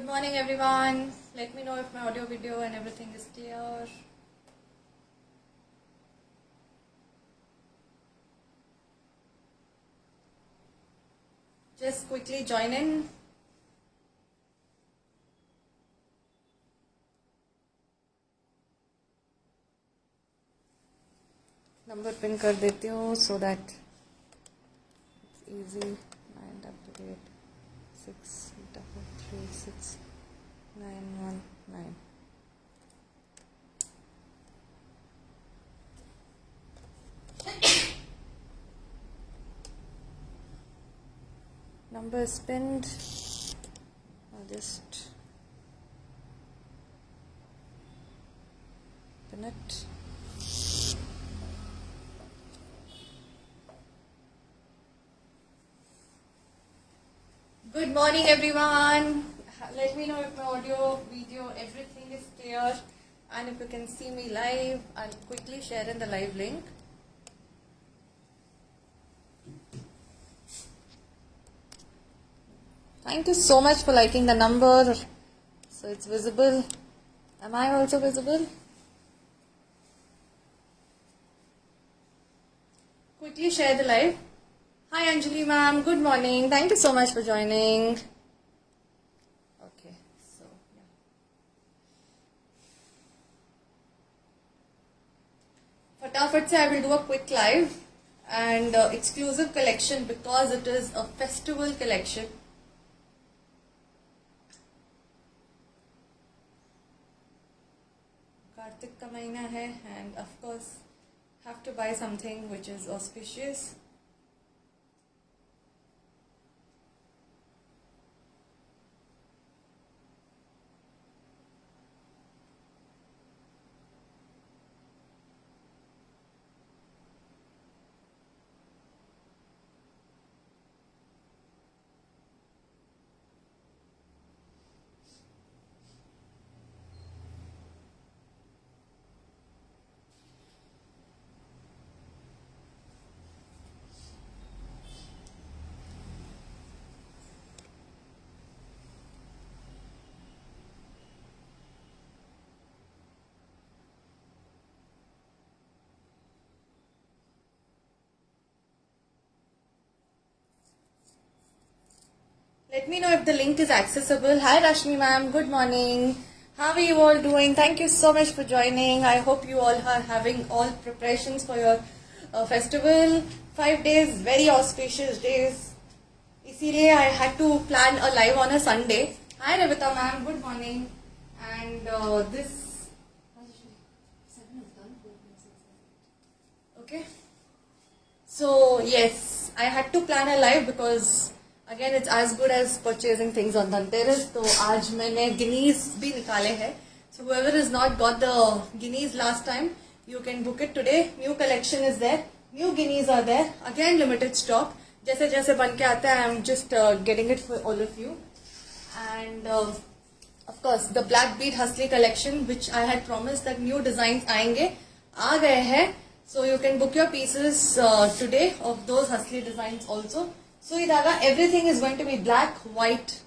Good morning everyone. Let me know if my audio, video and everything is clear. Just quickly join in. Number pin कर देती हूँ so that it's easy. 988-633-6919. Number is pinned. I'll just pin it. Good morning everyone. Let me know if my audio, video, everything is clear and if you can see me live. I'll quickly share in the live link. Thank you so much for liking the number. So it's visible. Am I also visible? Quickly share the live. Hi Anjali ma'am, good morning. Thank you so much for joining. Okay, so yeah. Fatafat se I will do a quick live and exclusive collection because it is a festival collection. Kartik ka mahina hai and of course have to buy something which is auspicious. Let me know if the link is accessible. Hi Rashmi ma'am, good morning. How are you all doing? Thank you so much for joining. I hope you all are having all preparations for your festival. 5 days, very auspicious days. Isliye I had to plan a live on a Sunday. Hi Ravita ma'am, good morning. And this... Okay. So yes, I had to plan a live because again it's as good as purchasing things on Dhanteras. So आज मैंने guineas भी निकाले हैं. So whoever has not got the guineas last time, you can book it today. New collection is there. New guineas are there. Again limited stock. जैसे जैसे बन के आता है, I'm just getting it for all of you. And of course the black bead Hasli collection, which I had promised that new designs आएंगे, आ गए हैं. So you can book your pieces today of those Hasli designs also. Sui Dhaga, everything is going to be black, white,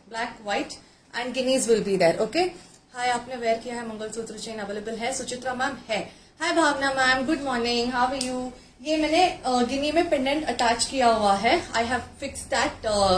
and guineas will be there, okay? Hi, आपने wear किया है, mangalsutra chain available है, Suchitra ma'am है. Hi Bhavna ma'am, good morning, how are you? ये मैंने गिनी में pendant attach किया हुआ है. I have fixed that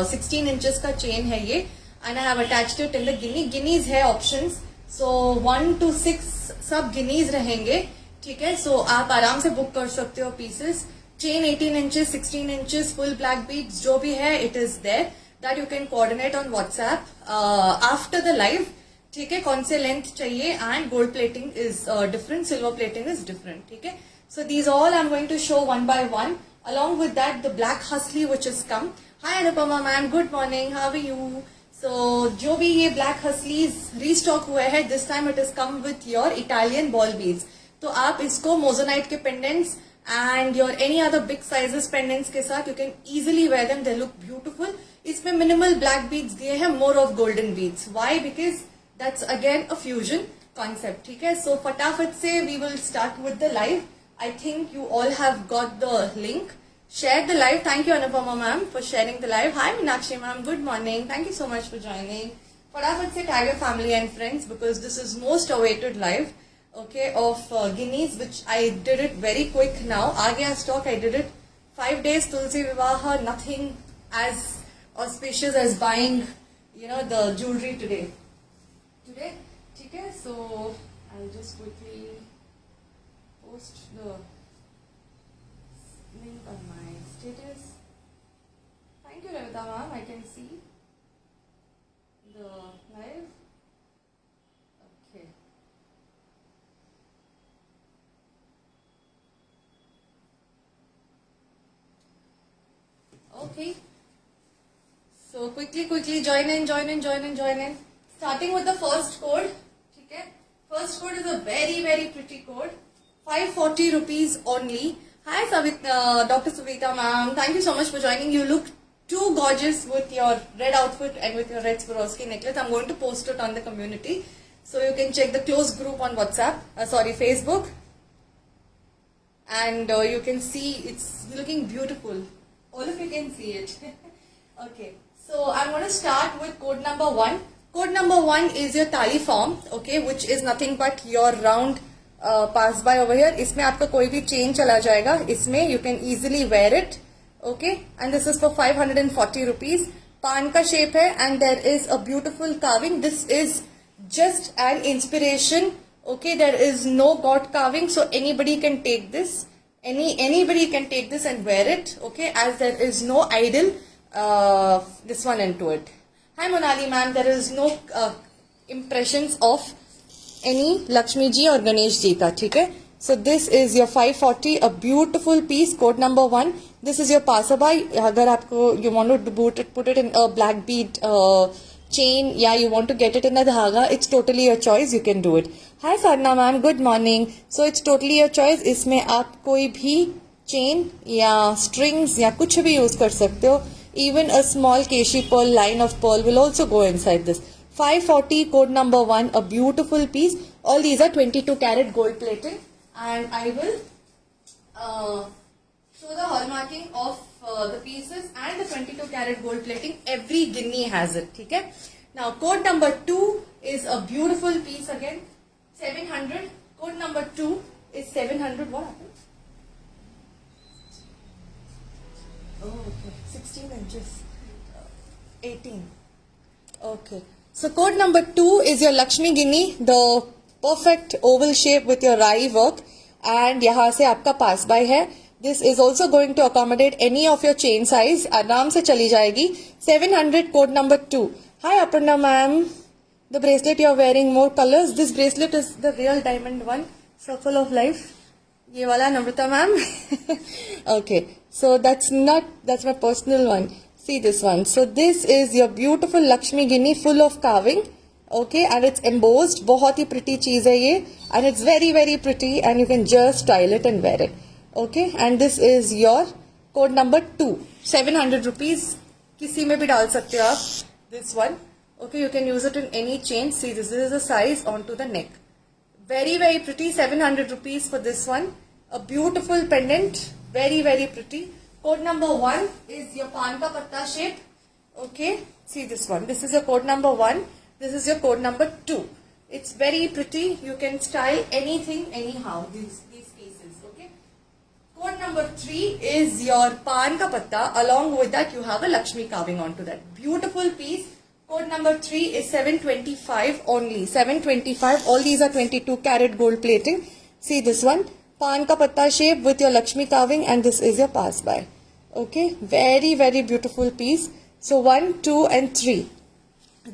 16 inches का chain है ये, and I have attached it in the guinea. Guineas है options, so 1 to 6 सब guineas रहेंगे, ठीक है? So आप आराम से book कर सकते हो pieces. Chain 18 inches, 16 inches, full black beads, जो भी है, it is there. That you can coordinate on WhatsApp after the live. ठीक है, कौन से length चाहिए, and gold plating is different, silver plating is different. ठीक है, so these all I'm going to show one by one. Along with that, the black Hasli which has come. Hi Anupama ma'am, good morning, how are you? So जो भी ये black Haslis restock हुए हैं, this time it has come with your Italian ball beads. तो आप इसको मोजोनाइट के pendants and your any other big sizes pendants के साथ you can easily wear them. They look beautiful. इसमें minimal black beads दिए हैं, more of golden beads. Why? Because that's again a fusion concept. ठीक है? So फटाफट से we will start with the live. I think you all have got the link. Share the live. Thank you Anupama ma'am for sharing the live. Hi Meenakshi ma'am. Good morning. Thank you so much for joining. फटाफट से tag your family and friends because this is most awaited live, okay, of Guineas, which I did it very quick now. आ गया stock, I did it 5 days. Tulsi Vivaha, nothing as auspicious as buying, the jewelry today. ठीक है, so I'll just quickly post the link on my status. Thank you, Ravita ma'am. I can see the live. Okay. Okay. So quickly join in. Starting with the first code. Okay. First code is a very, very pretty code. 540 rupees only. Hi, Dr. Savita ma'am. Thank you so much for joining. You look too gorgeous with your red outfit and with your red Swarovski necklace. I'm going to post it on the community. So you can check the closed group on Facebook. And you can see it's looking beautiful. All of you can see it. Okay. So I'm going to start with code number 1. Code number 1 is your tali form, okay, which is nothing but your round pass by over here. इसमें आपका कोई भी chain चला जाएगा. इसमें you can easily wear it, okay. And this is for 540 rupees. Pan का shape है and there is a beautiful carving. This is just an inspiration, okay. There is no god carving, so anybody can take this. Anybody can take this and wear it, okay, as there is no idol this one into it. Hi Monali ma'am, there is no impressions of any Lakshmi ji or Ganesh ji ka, theek hai? So this is your 540, a beautiful piece, code number 1. This is your passerby. Agar aapko you want to put it in a black bead chain, yeah, you want to get it in a dhaga, it's totally your choice, you can do it. Hi Sadhna ma'am, good morning. So it's totally your choice. इसमें आप कोई भी chain या strings या कुछ भी use कर सकते हो. Even a small keshi pearl, line of pearl will also go inside this. 540, code number 1, a beautiful piece. All these are 22 karat gold plating, and I will show the hallmarking of the pieces and the 22 karat gold plating. Every guinea has it, okay? Now code number 2 is a beautiful piece again, 700. Code number 2 is 700. What happened? Oh, okay. 16 inches. 18. Okay. So code number 2 is your Lakshmi Guinea, the perfect oval shape with your rai work, and यहाँ से आपका pass by है. This is also going to accommodate any of your chain size. आराम से चली जाएगी. 700, code number 2. Hi Aparna ma'am. The bracelet you are wearing, more colors. This bracelet is the real diamond one. Circle of life. ये वाला Namrata ma'am. Okay. So that's my personal one. See this one. So this is your beautiful Lakshmi Guinea, full of carving. Okay, and it's embossed. बहुत ही pretty चीज है ये, and it's very, very pretty, and you can just style it and wear it. Okay, and this is your code number 2. 700 rupees. किसी में भी डाल सकते हो आप. This one. Okay, you can use it in any chain. See, this is the size onto the neck. Very, very pretty. 700 rupees for this one. A beautiful pendant. Very, very pretty. Code number 1 is your pan ka patta shape. Okay, see this one. This is your code number 1. This is your code number 2. It's very pretty. You can style anything, anyhow. These pieces. Okay. Code number 3 is your pan ka patta. Along with that, you have a Lakshmi carving onto that. Beautiful piece. Code number 3 is 725 only. 725. All these are 22 karat gold plating. See this one. Pan ka patta shape with your Lakshmi carving, and this is your pass by. Okay. Very, very beautiful piece. So 1, 2 and 3.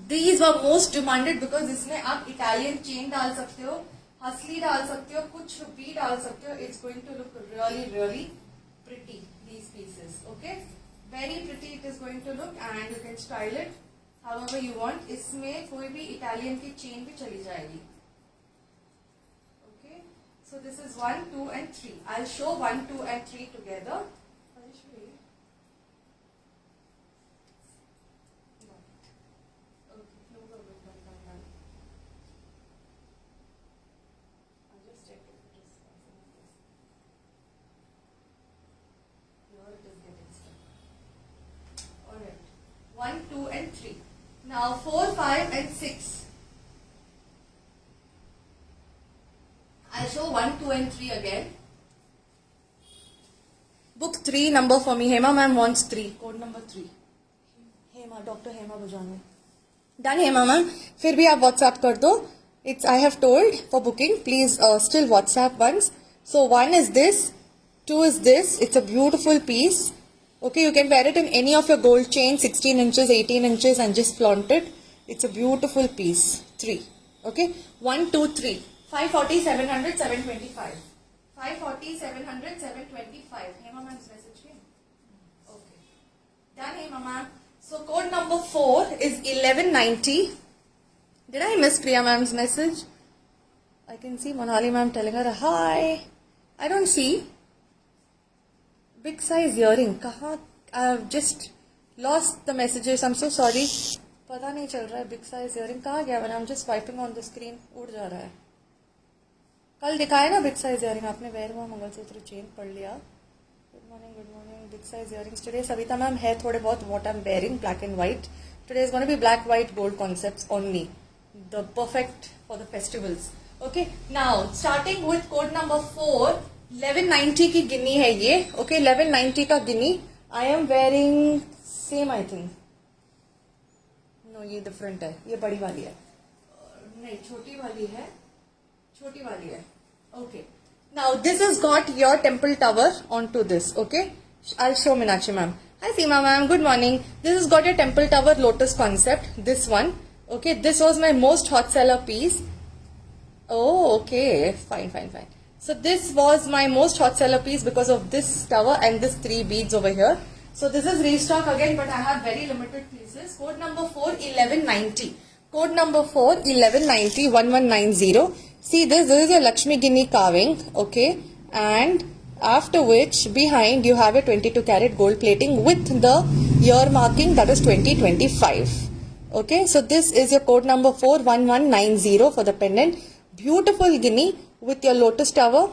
These were most demanded because इसमें आप Italian chain डाल सकते हो, हसली डाल सकते हो, कुछ भी डाल सकते हो. It's going to look really, really pretty. These pieces. Okay. Very pretty it is going to look, and you can style it however you want. इसमें कोई भी Italian की chain भी चली जाएगी. Okay. So this is 1, 2 and 3. I'll show 1, 2 and 3 together. Alright. 1, 2 and 3. Now 4, 5 and 6. I'll show 1, 2 and 3 again. Book 3 number for me. Hema ma'am wants 3. Code number 3. Hema, Dr. Hema Bujanu. Done Hema ma'am. फिर भी आप WhatsApp कर दो. I have told for booking. Please still WhatsApp once. So 1 is this. 2 is this. It's a beautiful piece. Okay, you can wear it in any of your gold chain, 16 inches, 18 inches and just flaunt it. It's a beautiful piece. 3. Okay, 1, 2, 3. 540, 700, 725. 540, 700, 725. Hema ma'am's message came. Okay. Done Hema ma'am. So code number 4 is 1190. Did I miss Priya ma'am's message? I can see Monali ma'am telling her hi. I don't see. Big size earring. कहाँ? I've just lost the messages. I'm so sorry. पता नहीं चल रहा है big size earring कहाँ गया? I'm just swiping on the screen. उड़ जा रहा है. कल दिखाया ना big size earring. आपने वेयर हुआ मंगलसूत्र चेन पढ़ लिया. Good morning, good morning. Big size earrings today. Savita ma'am है थोड़े बहुत what I'm wearing black and white. Today is going to be black, white, gold concepts only. The perfect for the festivals. Okay. Now starting with code number 4. 1190 की गिनी है ये. Okay, 1190 का गिनी. I am wearing same I think. No, ये different है. ये बड़ी वाली है. नहीं, छोटी वाली है. छोटी वाली है. Okay. Now this has got your temple tower onto this. Okay. I'll show Meenakshi ma'am. Hi Seema ma'am. Good morning. This has got your temple tower lotus concept. This one. Okay. This was my most hot seller piece. Oh, okay. Fine, fine, fine. So this was my most hot seller piece because of this tower and this 3 beads over here. So this is restock again, but I have very limited pieces. Code number 4, 1190. Code number 4, 1190, 1190. See this is a Lakshmi Ginni carving, okay? And after which, behind you have a 22 karat gold plating with the year marking that is 2025. Okay, so this is your code number 4, 1190 for the pendant. Beautiful Ginni with your lotus tower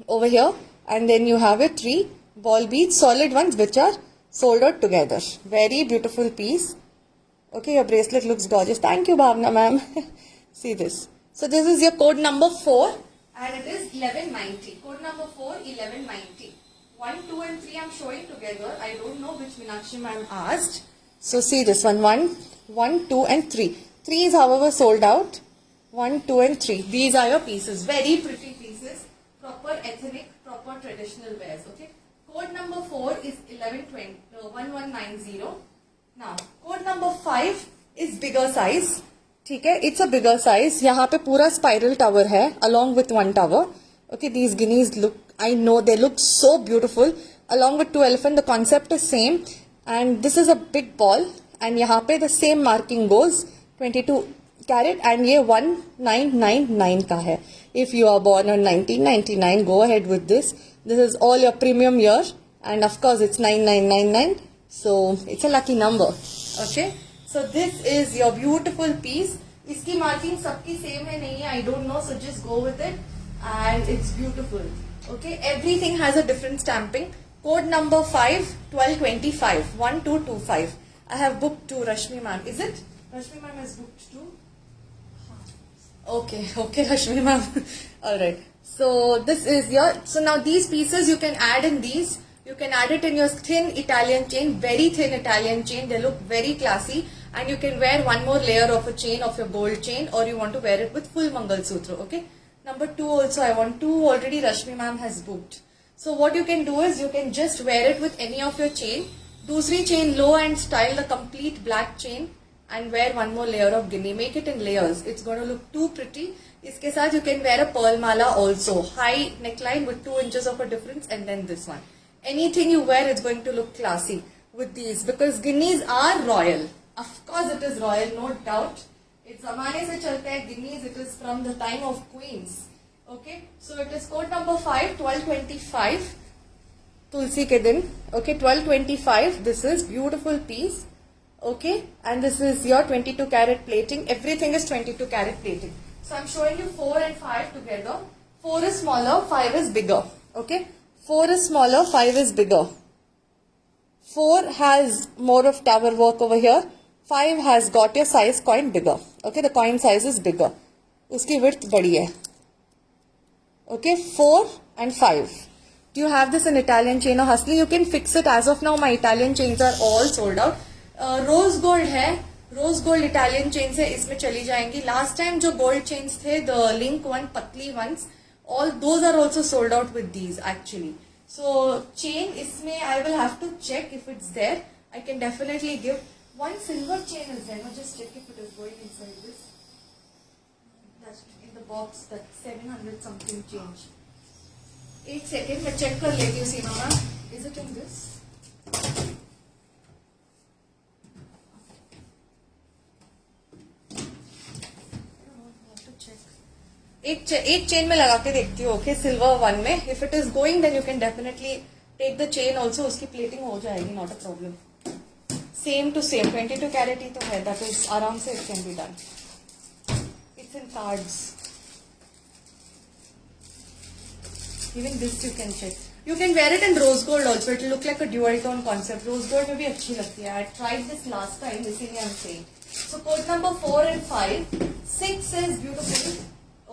over here, and then you have your 3 ball beads, solid ones which are soldered together. Very beautiful piece. Okay, your bracelet looks gorgeous. Thank you, Bhavna ma'am. See this. So this is your code number 4 and it is 1190. Code number 4, 1190. 1, 2 and 3 I'm showing together. I don't know which Meenakshi ma'am asked. So see this one. 1, 2 and 3. 3 is however sold out. 1, 2 and 3. These are your pieces. Very pretty pieces. Proper ethnic, proper traditional wears. Okay. Code number 4 is 1190. Now, code number 5 is bigger size. ठीक है, it's a bigger size. यहाँ पे पूरा spiral tower है along with 1 tower. Okay, these guineas look, I know they look so beautiful. Along with 2 elephant, the concept is same. And this is a big ball. And यहाँ पे the same marking goes 22 carat and ये 1999 का है. If you are born on 1999, go ahead with this. This is all your premium year. And of course, it's 9999. So, it's a lucky number. Okay. So, this is your beautiful piece. इसकी marking सबकी same है नहीं है. I don't know. So, just go with it. And it's beautiful. Okay. Everything has a different stamping. Code number 5, 1225. 1225. I have booked 2, Rashmi ma'am. Is it? Rashmi ma'am has booked 2. Okay, Rashmi ma'am. Alright. So this is your, so now these pieces you can add in these. You can add it in your thin Italian chain, very thin Italian chain. They look very classy. And you can wear one more layer of a chain of your gold chain, or you want to wear it with full Mangal Sutra. Okay. Number 2 also I want 2 already Rashmi ma'am has booked. So what you can do is you can just wear it with any of your chain. Dusri chain low and style the complete black chain. And wear one more layer of Ginni. Make it in layers. It's going to look too pretty. Iske saath you can wear a pearl mala also. High neckline with 2 inches of a difference, and then this one. Anything you wear is going to look classy with these, because Ginnis are royal. Of course it is royal, no doubt. It's zamane se chalte hai Ginnis. It is from the time of queens. Okay. So it is code number 5, 1225. Tulsi ke din. Okay, 1225. This is beautiful piece. Okay, and this is your 22 karat plating. Everything is 22 karat plating. So I'm showing you 4 and 5 together. 4 is smaller, 5 is bigger. Okay, 4 is smaller, 5 is bigger. 4 has more of tower work over here. 5 has got your size coin bigger. Okay, the coin size is bigger. उसकी width बड़ी है. Okay, 4 and 5. Do you have this in Italian chain or Hustler? You can fix it. As of now, my Italian chains are all sold out. Rose gold है. Rose gold Italian chains है. इसमें चली जाएंगी. Last time जो gold chains थे, the link one, patli ones, all those are also sold out with these actually. So chain इसमें I will have to check if it's there. I can definitely give. One silver chain is there. Now just check if it is going inside this. That's in the box. That 700 something change. एक second मैं check कर लेती हूँ Seema ma'am. Is it in this? एक chain में लगा के देखती हूँ. ओके, सिल्वर वन में. If it is going then you can definitely take the chain also. उसकी प्लेटिंग हो जाएगी, not a problem. Same to same 22 carat ही तो है. दैट इज आराम से it can be done. It's in cards. Even this you can check. You can wear it in rose gold also. It will look like a dual tone concept. Rose gold में भी अच्छी लगती है. I tried this last time. इसीलिए I'm saying. So code number 4 and 5. 6 is beautiful.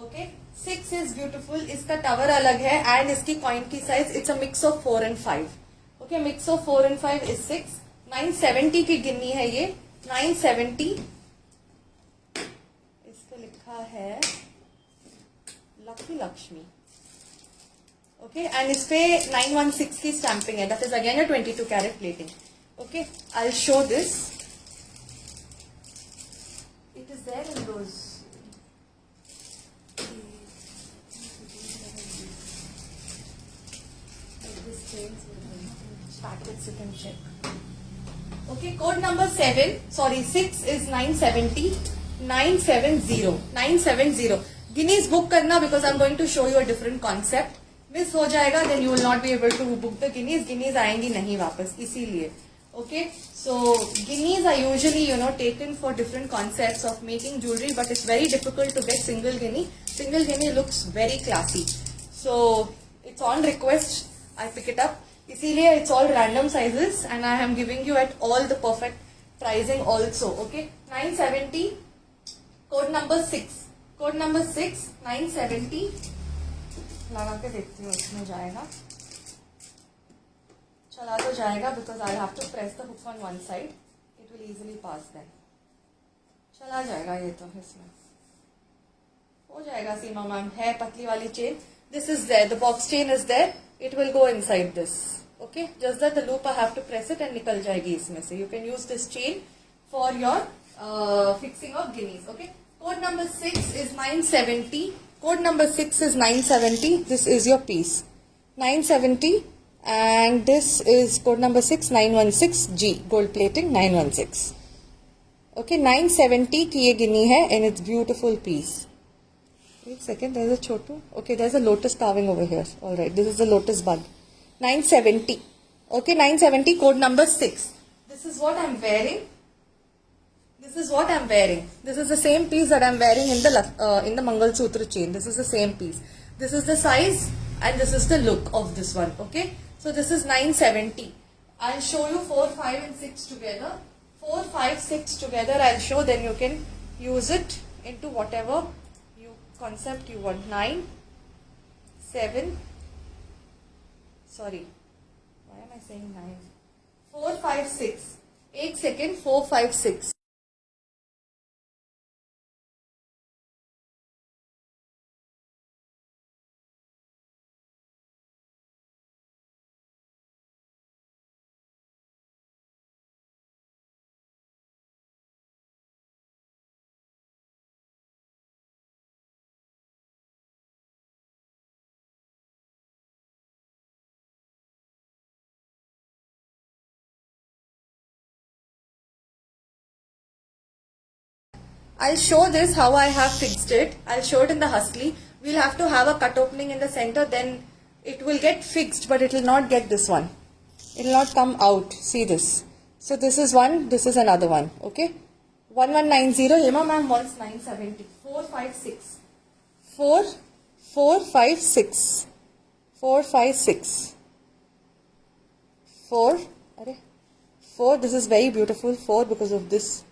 Okay. 6 is beautiful. इसका tower अलग है and इसकी coin की size. It's a mix of 4 and 5. Okay. Mix of 4 and 5 is 6. 970 की गिन्नी है ये. 970. इसको लिखा है लकी लक्ष्मी. Okay, and इस पे 916 की stamping है. That is again a 22 carat plating. Okay, I'll show this. It is there in those. This chains packets you can check. Okay, code number 7. Sorry, 6 is 970. 970. 970. Guineas book करना because I'm going to show you a different concept. Miss हो जाएगा then you will not be able to book the guineas. Guineas आएंगी नहीं वापस, इसीलिए. Okay, so guineas are usually taken for different concepts of making jewellery, but it's very difficult to get single guinea. Single guinea looks very classy, so it's on request I pick it up. इसीलिए it's all random sizes and I am giving you at all the perfect pricing also. Okay, 970. Code number 6. Code number 6 970. लगा के देखती हूँ इसमें जाएगा. चला तो जाएगा because I have to press the hook on one side. It will easily pass then. चला जाएगा ये तो. इसमें हो जाएगा. सीमा मैम है पतली वाली chain. This is there. The box chain is there. It will go inside this. Okay, just that the loop I have to press it and निकल जाएगी इसमें से. You can use this chain for your fixing of गिनीज. Okay, code number 6 is 970. Code number 6 is 970. This is your piece. 970 and this is code number 6 916G. Gold plating 916. Okay, 970 की ये गिनी है and it's beautiful piece. Wait a second, there's a chotu. Okay, there's a lotus carving over here. All right, this is the lotus bud. 970. Okay, 970 code number 6. This is what I'm wearing. This is what I'm wearing. This is the same piece that I'm wearing in the Mangal Sutra chain. This is the same piece. This is the size and this is the look of this one. Okay. So this is 970. I'll show you 4, 5 and 6 together. 4, 5, 6 together I'll show. Then you can use it into whatever concept you want. 9, 7. Sorry. Why am I saying 9? 4, 5, 6. 1 second. 4, 5, 6. I'll show this how I have fixed it. I'll show it in the Hustly. We'll have to have a cut opening in the center, then it will get fixed, but it will not get this one. It will not come out. See this. So this is one, this is another one. Okay. 1190. Hema ma'am wants 970. 4, 5, 6. 4, 4, 5, 6. 4, 5, 6. 4. 4. This is very beautiful. 4 because of this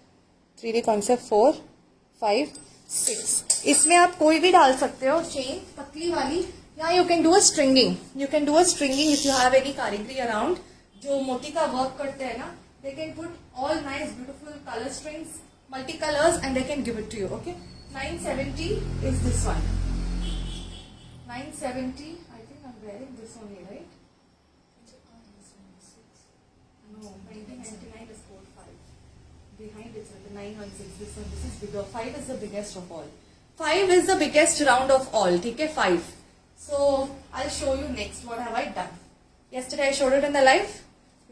3D concept 4, 5, 6. इसमें आप कोई भी डाल सकते हो, chain पतली वाली, या you can do a stringing. You can do a stringing if you have any कारीगरी अराउंड जो मोती का वर्क करते हैं ना. They can put all nice beautiful color strings, multicolors, and they can give it to you. Okay, 970 is this one. 970. I think I'm wearing this only, right? No, 1999 is 45. Behind it's the 916. This one, this is bigger. 5 is the biggest of all. 5 is the biggest round of all. Okay, 5. So I'll show you next. What have I done? Yesterday I showed it in the live.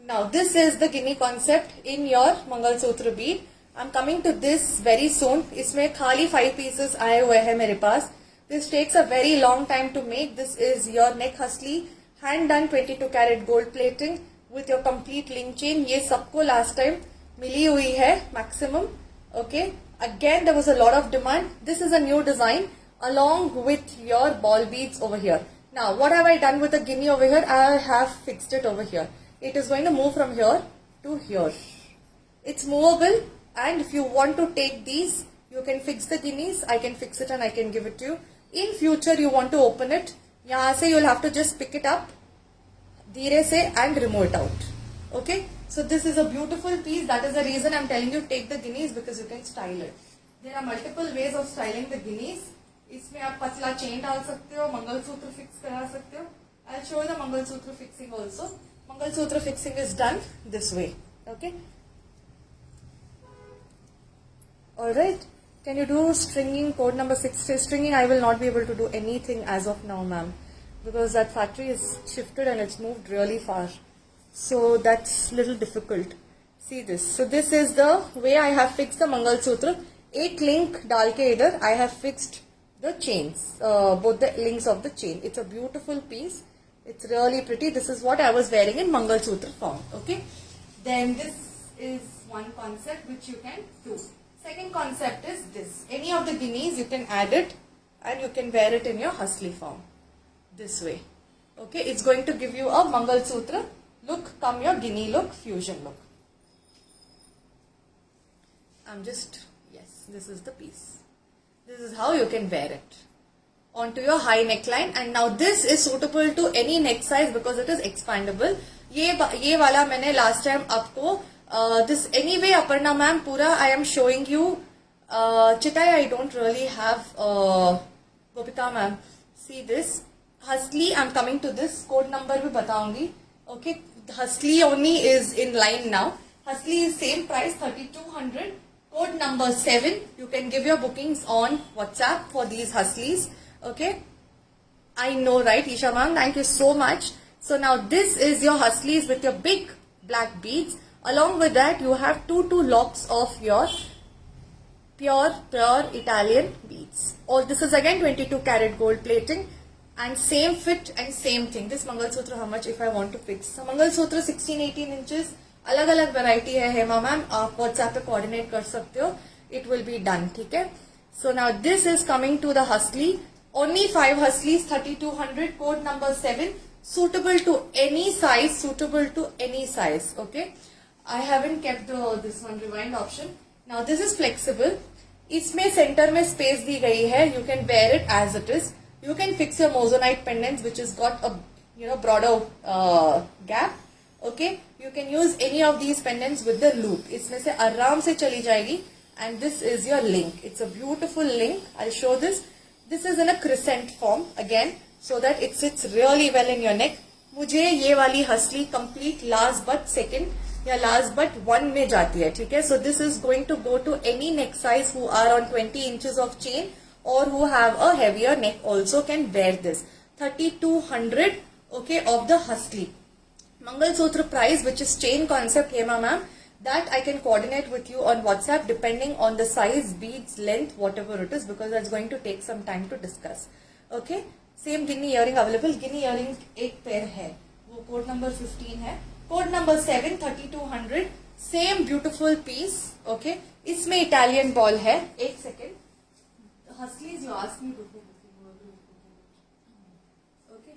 Now this is the Guinea concept in your Mangal Sutra bead. I'm coming to this very soon. इसमें खाली 5 pieces आए हुए हैं मेरे पास. This takes a very long time to make. This is your neck husli, hand done 22 karat gold plating with your complete link chain. ये सबको last time मिली हुई है maximum. Okay. Again there was a lot of demand. This is a new design along with your ball beads over here. Now what have I done with the Guinea over here? I have fixed it over here. It is going to move from here to here. It's movable, and if you want to take these, you can fix the guineas. I can fix it and I can give it to you. In future, you want to open it. यहाँ से you'll have to just pick it up, धीरे से, and remove it out. Okay? So this is a beautiful piece. That is the reason I'm telling you take the guineas, because you can style it. There are multiple ways of styling the guineas. इसमें आप पतला chain डाल सकते हो, mangalsutra fix करा सकते हो. I'll show you the mangalsutra fixing also. Mangal Sutra fixing is done this way. Okay. Alright. Can you do stringing? Code number 6 says stringing. I will not be able to do anything as of now, ma'am, because that factory is shifted and it's moved really far. So that's little difficult. See this. So this is the way I have fixed the Mangal Sutra. 8 link dal ke idhar I have fixed the chains, both the links of the chain. It's a beautiful piece. It's really pretty. This is what I was wearing in Mangal Sutra form. Okay. Then this is one concept which you can do. Second concept is this. Any of the guineas you can add it and you can wear it in your husli form. This way. Okay. It's going to give you a Mangal Sutra look, come your guinea look, fusion look. Yes, this is the piece. This is how you can wear it onto your high neckline. And now this is suitable to any neck size because it is expandable. ये वाला मैंने last time आपको this anyway Aparna ma'am पूरा I am showing you. Chitai I don't really have Gopika ma'am. See this husli. I'm coming to this code number भी बताऊंगी. Okay, husli only is in line now. Husli is same price 3200. Code number 7. You can give your bookings on WhatsApp for these huslis. Okay, I know, right, Isha ma'am? Thank you so much. So now this is your huslis with your big black beads. Along with that, you have two locks of your pure Italian beads. All this is again 22 karat gold plating and same fit and same thing. This Mangal Sutra, how much if I want to fix? So Mangal Sutra 16-18 inches. अलग-अलग variety है Hema ma'am. आप WhatsApp पे coordinate कर सकते हो. It will be done. ठीक है? So now this is coming to the husli. Only 5 huslis, 3200, code number 7, suitable to any size, okay. I haven't kept this one rewind option. Now this is flexible. इसमें center में space दी गई है. You can wear it as it is. You can fix your moissanite pendants which has got a broader gap. Okay. You can use any of these pendants with the loop. इसमें से आराम से चली जाएगी. And this is your link. It's a beautiful link. I'll show this. This is in a crescent form again, so that it sits really well in your neck. मुझे ये वाली हसली complete last but second या last but 1 में जाती है, ठीक है? So this is going to go to any neck size who are on 20 inches of chain or who have a heavier neck also can wear this. 3200, okay, of the husli. Mangal Sutra price, which is chain concept, Hema ma'am, that I can coordinate with you on WhatsApp depending on the size, beads, length, whatever it is, because that's going to take some time to discuss. Okay, same guinea earring available. Guinea earring एक pair है, वो code number 15 है. Code number 7, 3200, same beautiful piece. Okay, इसमें Italian ball है. एक second. Huslies you asked me before. Okay,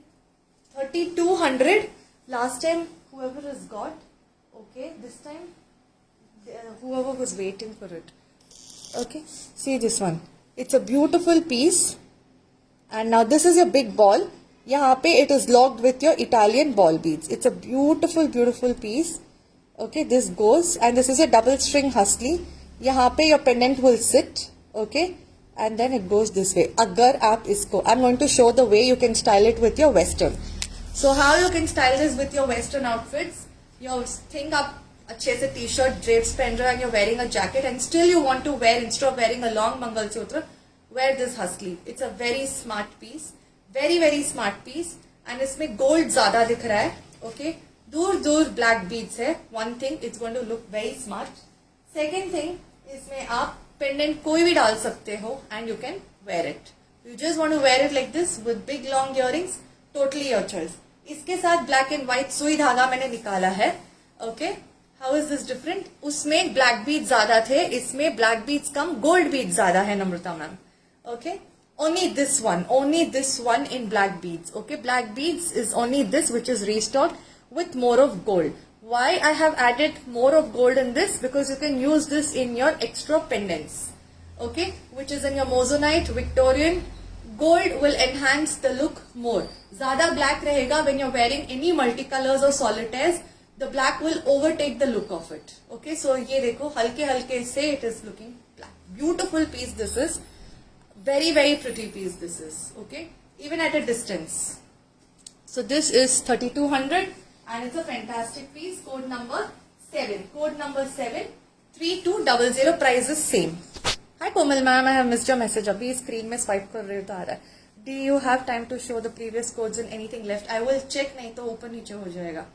3200. Last time whoever has got. Okay, this time whoever was waiting for it. Okay, see this one. It's a beautiful piece. And now this is your big ball. यहाँ पे it is locked with your Italian ball beads. It's a beautiful, beautiful piece. Okay, this goes, and this is a double string husky. यहाँ पे your pendant will sit. Okay, and then it goes this way. अगर आप इसको, I'm going to show the way you can style it with your western. So how you can style this with your western outfits? You think up अच्छे से t-shirt drapes पहन रहे हो and you're wearing a jacket and still you want to wear, instead of wearing a long mangalsutra, wear this husky. It's a very smart piece, very very smart piece, and इसमें gold ज़्यादा दिख रहा है. Okay, दूर दूर black beads है. One thing, it's going to look very smart. Second thing, इसमें आप pendant कोई भी डाल सकते हो and you can wear it. You just want to wear it like this with big long earrings, totally your choice. इसके साथ black and white सुई धागा मैंने निकाला है. Okay, how is this different? उसमें black beads ज़्यादा थे, इसमें black beads कम, gold beads ज़्यादा है नम्रता ma'am. Okay, only this one in black beads. Okay, black beads is only this which is restocked with more of gold. Why I have added more of gold in this? Because you can use this in your extra pendants. Okay, which is in your Moissanite, Victorian. Gold will enhance the look more. ज़्यादा black रहेगा when you're wearing any multicolors or solitaires. The black will overtake the look of it. Okay, so ये देखो हल्के हल्के से it is looking black. Beautiful piece this is. Very very pretty piece this is. Okay, even at a distance. So this is 3200 and it's a fantastic piece. Code number 7. Code number 7. 3200. Price is same. Hi Komal ma'am, I have missed your message. अभी screen में swipe कर रहे हो तो आ रहा है. Do you have time to show the previous codes and anything left? I will check, नहीं तो ऊपर नीचे हो जाएगा.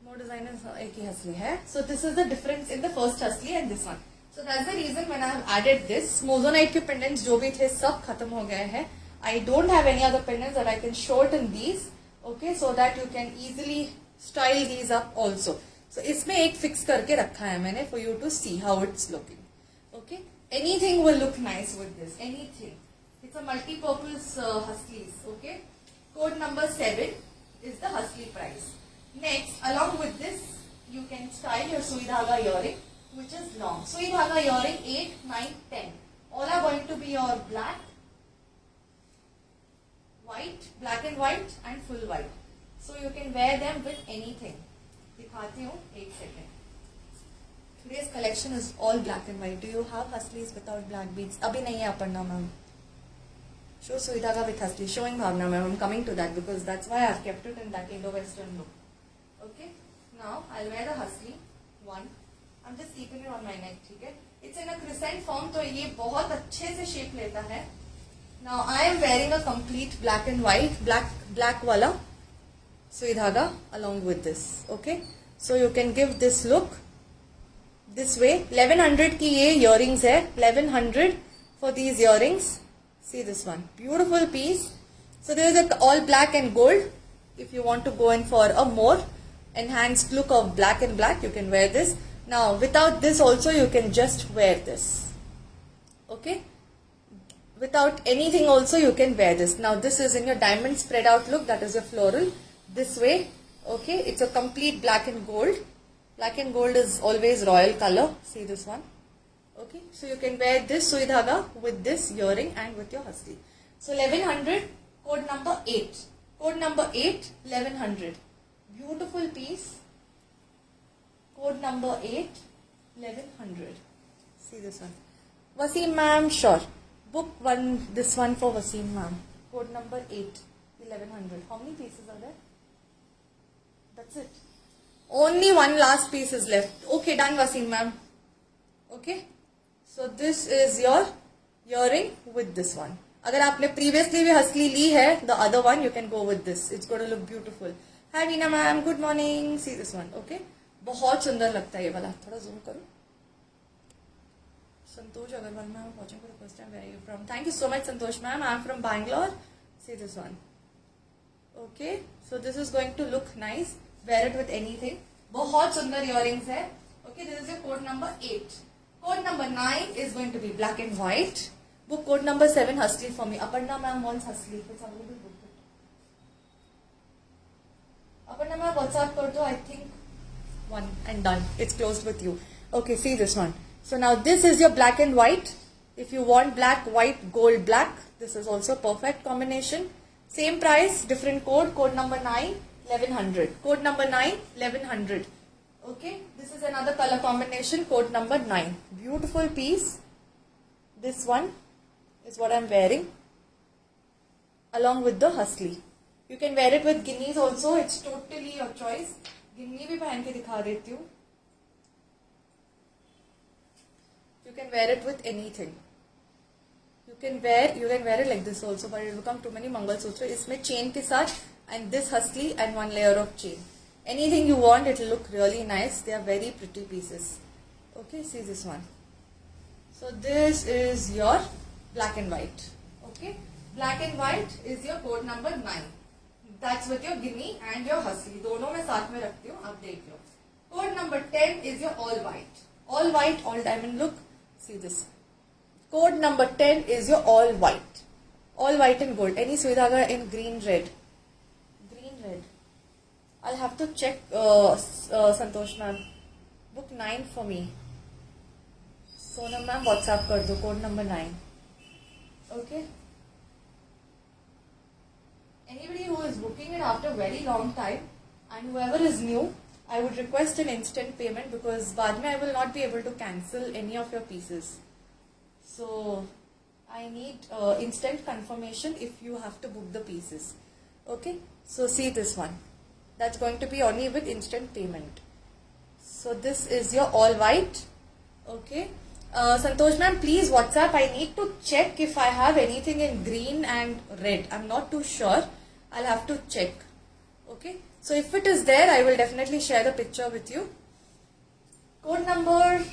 More designers एक ही हसली है. So this is the difference in the first husky and this one. So that's the reason when I have added this. Moissanite के pendants जो भी थे सब खत्म हो गए हैं. I don't have any other pendants that I can shorten these. Okay, so that you can easily style these up also. So इसमें एक fix करके रखा है मैंने for you to see how it's looking. Okay, anything will look nice with this. Anything. It's a multi-purpose huskies. Okay, code number 7 is the husky price. Next, along with this, you can style your sui dhaga earring, which is long. Sui dhaga earring 8, 9, 10. All are going to be your black, white, black and white, and full white. So you can wear them with anything. दिखाती हूँ एक second. Today's collection is all black and white. Do you have huskies without black beads? अभी नहीं है Aparna ma'am. Show sui dhaga with husky. Showing Bhavna ma'am. I'm coming to that because that's why I've kept it in that Indo-Western look. Okay. Now I'll wear the husky one. I'm just keeping it on my neck. ठीक है. It's in a crescent form तो ये बहुत अच्छे से shape लेता है. Now I am wearing a complete black and white, black वाला sui dhaga along with this. Okay. So you can give this look this way. 1100 की ये earrings है. 1100 for these earrings. See this one, beautiful piece. So there is a all black and gold. If you want to go in for a more enhanced look of black and black, you can wear this. Now without this also you can just wear this. Okay, without anything also you can wear this. Now this is in your diamond spread out look, that is a floral this way. Okay, it's a complete black and gold. Black and gold is always royal color. See this one. Okay, so you can wear this sui dhaga with this earring and with your husky. So 1100, code number 8. Code number 8, 1100. Beautiful piece. Code number 8, 1100. See this one. Wasim ma'am, sure. Book this one for Wasim ma'am. Code number 8, 1100. How many pieces are there? That's it. Only one last piece is left. Okay, done Wasim ma'am. Okay. So this is your earring with this one. अगर आपने previously भी husky ली है, the other one you can go with this. It's going to look beautiful. Hi Veena ma'am, good morning. See this one. Okay, बहुत सुंदर लगता है ये वाला. थोड़ा zoom करो. Santosh Agarwal ma'am, watching for the first time. Where are you from? Thank you so much Santosh ma'am. I'm from Bangalore. See this one. Okay, so this is going to look nice. Wear it with anything. बहुत सुंदर earrings है. Okay, this is your code number 8. Code number 9 is going to be black and white. Book code number 7 husky for me. Aparna ma'am wants husky. It's available. Book it. Aparna ma'am, WhatsApp kar do. I think one and done. It's closed with you. Okay, see this one. So now this is your black and white. If you want black, white, gold, black, this is also perfect combination. Same price, different code. Code number 9, 1100. Code number 9, 1100. Okay, this is another color combination. Code number 9. Beautiful piece. This one is what I'm wearing, along with the husly. You can wear it with guineas also. It's totally your choice. गिन्नी भी पहन के दिखा देती हूँ. You can wear it with anything. You can wear it like this also, but it will become too many Mangalsutra. इसमें chain के साथ and this husly and one layer of chain. Anything you want, it will look really nice. They are very pretty pieces. Okay, see this one. So this is your black and white. Okay, black and white is your code number 9. That's with your guinea and your husky. दोनों मैं साथ में रखती हूँ, आप देख लो. Code number 10 is your all white. All white, all diamond look. See this. Code number 10 is your all white. All white and gold. Any suidaga in green red. Green red. I'll have to check Santosh ma'am. Book 9 for me. Sonam ma'am WhatsApp कर दो. Code number 9. Okay. Anybody who is booking it after a very long time and whoever is new, I would request an instant payment because बाद में I will not be able to cancel any of your pieces. So I need instant confirmation if you have to book the pieces. Okay, so see this one. That's going to be only with instant payment. So this is your all white. Okay. Santosh ma'am, please WhatsApp. I need to check if I have anything in green and red. I'm not too sure. I'll have to check. Okay. So if it is there, I will definitely share the picture with you. Code number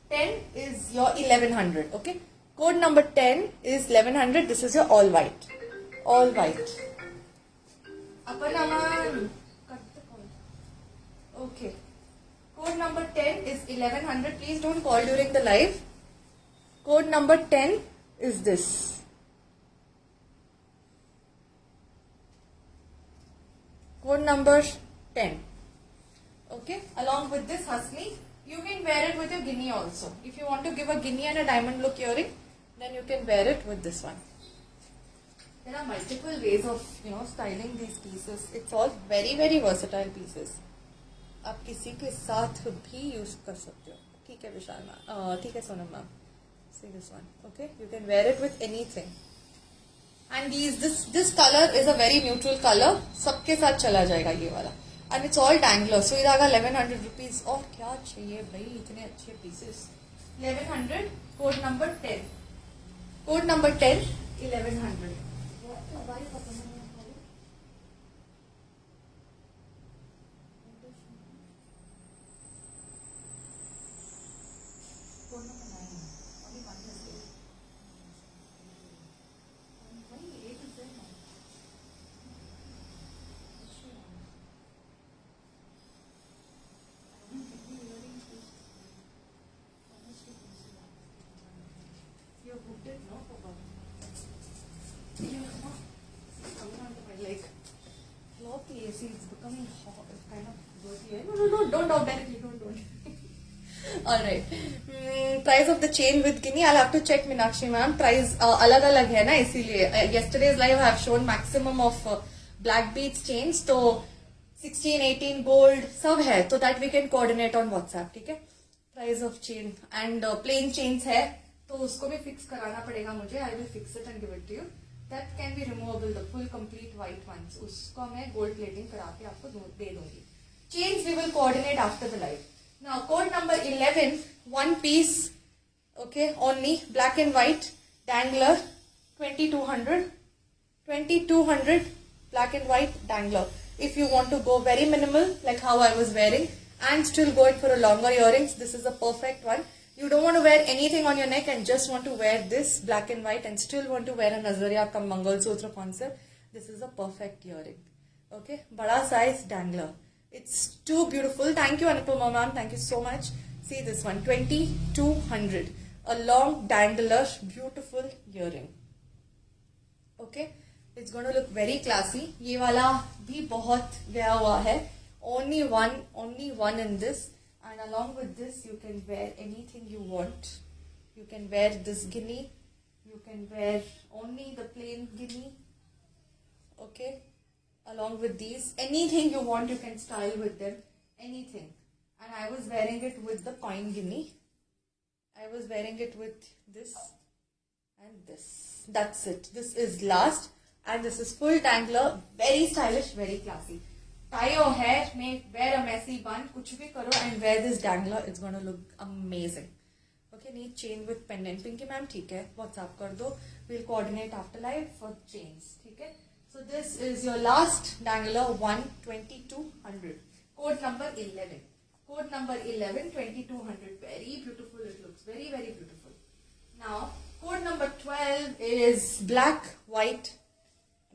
10 is your 1100. Okay. Code number 10 is 1100. This is your all white. All white. Apanaman. Okay. Code number 10 is 1100. Please don't call during the live. Code number 10 is this. Code number 10. Okay. Along with this husky, you can wear it with your guinea also. If you want to give a guinea and a diamond look earring, then you can wear it with this one. There are multiple ways of styling these pieces. It's all very very versatile pieces. आप किसी के साथ भी use कर सकते हो. ठीक है विशाल मैम, ठीक है Sonam ma'am. See this one. Okay, you can wear it with anything. And this color is a very neutral color. सबके साथ चला जाएगा ये वाला. And it's all dangler. So इधर 1100 rupees. और क्या चाहिए भाई, इतने अच्छे pieces. 1100. Code number 10. Code number 10. 1100. Like, lock the AC, it's becoming hot, kind of dirty. No, don't talk directly, don't. Alright. Price of the chain with guinea, I'll have to check Meenakshi ma'am. Price alag hai na, isliye. Yesterday's live I have shown maximum of black beads chains, so 16, 18 gold, sab hai, so that we can coordinate on WhatsApp, ठीक है? Price of chain and plain chains है, तो उसको भी fix कराना पड़ेगा मुझे. I will fix it and give it to you. That can be removable, the full complete white ones. उसको मैं gold plating करा के आपको दे दूंगी. Chains we will coordinate after the live. Now code number 11, one piece, okay, only black and white dangler, 2200, 2200 black and white dangler. If you want to go very minimal, like how I was wearing, and still going for a longer earrings, this is a perfect one. You don't want to wear anything on your neck and just want to wear this black and white and still want to wear a Nazariya kam Mangalsutra concept. This is a perfect earring. Okay, bada size dangler. It's too beautiful. Thank you Anupama ma'am. Thank you so much. See this one, 2200. A long dangler, beautiful earring. Okay, it's going to look very classy. ये वाला भी बहुत गया हुआ है. Only one in this. And along with this, you can wear anything you want. You can wear this guinea. You can wear only the plain guinea. Okay. Along with these, anything you want, you can style with them. Anything. And I was wearing it with the coin guinea. I was wearing it with this and this. That's it. This is last. And this is full tangler. Very stylish, very classy. Tie your hair, wear a messy bun, kuch bhi karo and wear this dangler. It's going to look amazing. Okay, need chain with pendant. Pinky ma'am, theek hai. WhatsApp kar do. We'll coordinate after live for chains. Theek hai. So this is your last dangler, 12200. Code number 11. Code number 11, 2200. Very beautiful it looks. Very, very beautiful. Now, code number 12 is black, white,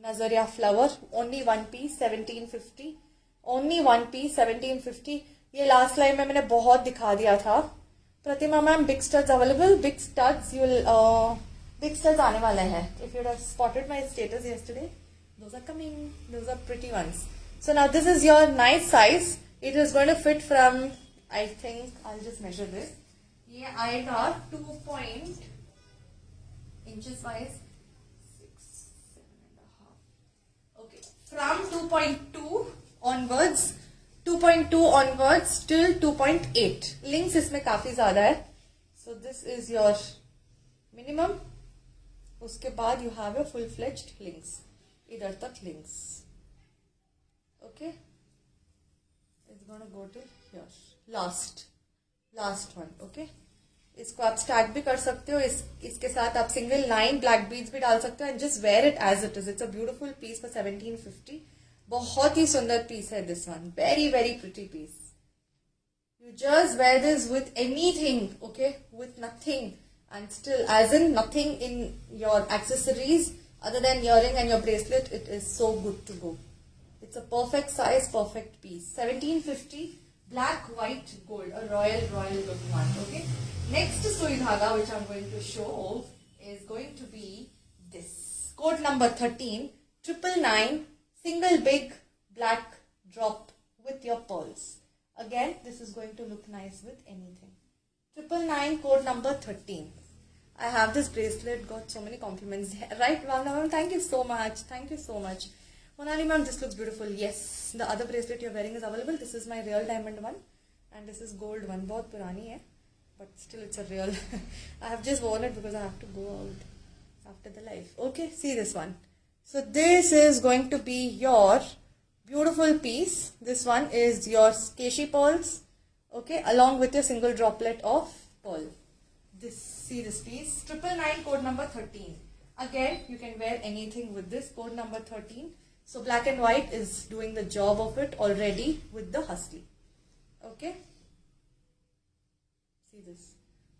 Nazaria flower. Only one piece, 1750. Only one piece, 1750. ये last line में मैंने बहुत दिखा दिया था. प्रतिमा ma'am, big studs available. Big studs, big studs आने वाले हैं. If you have spotted my status yesterday, those are coming. Those are pretty ones. So now this is your nice size. It is going to fit from, I think, I'll just measure this. ये आएगा 2 inches wise. 6, 7.5. Okay. From 2.2 onwards, 2.2 onwards till 2.8. Links इसमें काफी ज़्यादा है. So this is your minimum. उसके बाद you have a full-fledged links. इधर तक links. Okay. It's gonna go till here. Last one. Okay. इसको आप स्टार्ट भी कर सकते हो. इसके साथ आप सिंगल लाइन ब्लैक बीड्स भी डाल सकते हो and just wear it as it is. It's a beautiful piece for 1750. बहुत ही सुंदर पीस है this one. Very very pretty piece. You just wear this with anything. Okay, with nothing and still as in nothing in your accessories other than earring and your bracelet. It is so good to go. It's a perfect size, perfect piece. 1750. Black, white, gold, a royal look one. Okay. Next sui dhaga which I'm going to show is going to be this. Code number 13, 999, single big black drop with your pearls. Again, this is going to look nice with anything. 999, code number 13. I have this bracelet, got so many compliments. Right, ma'am? Thank you so much. Thank you so much. Monali ma'am, this looks beautiful. Yes, the other bracelet you're wearing is available. This is my real diamond one and this is gold one. बहुत पुरानी है, but still it's a real. I have just worn it because I have to go out after the live. Okay, see this one. So this is going to be your beautiful piece. This one is your Keshi pearls. Okay, along with your single droplet of pearl. See this piece. 999, code number 13. Again, you can wear anything with this. Code number 13. So black and white is doing the job of it already with the husky. Okay. See this.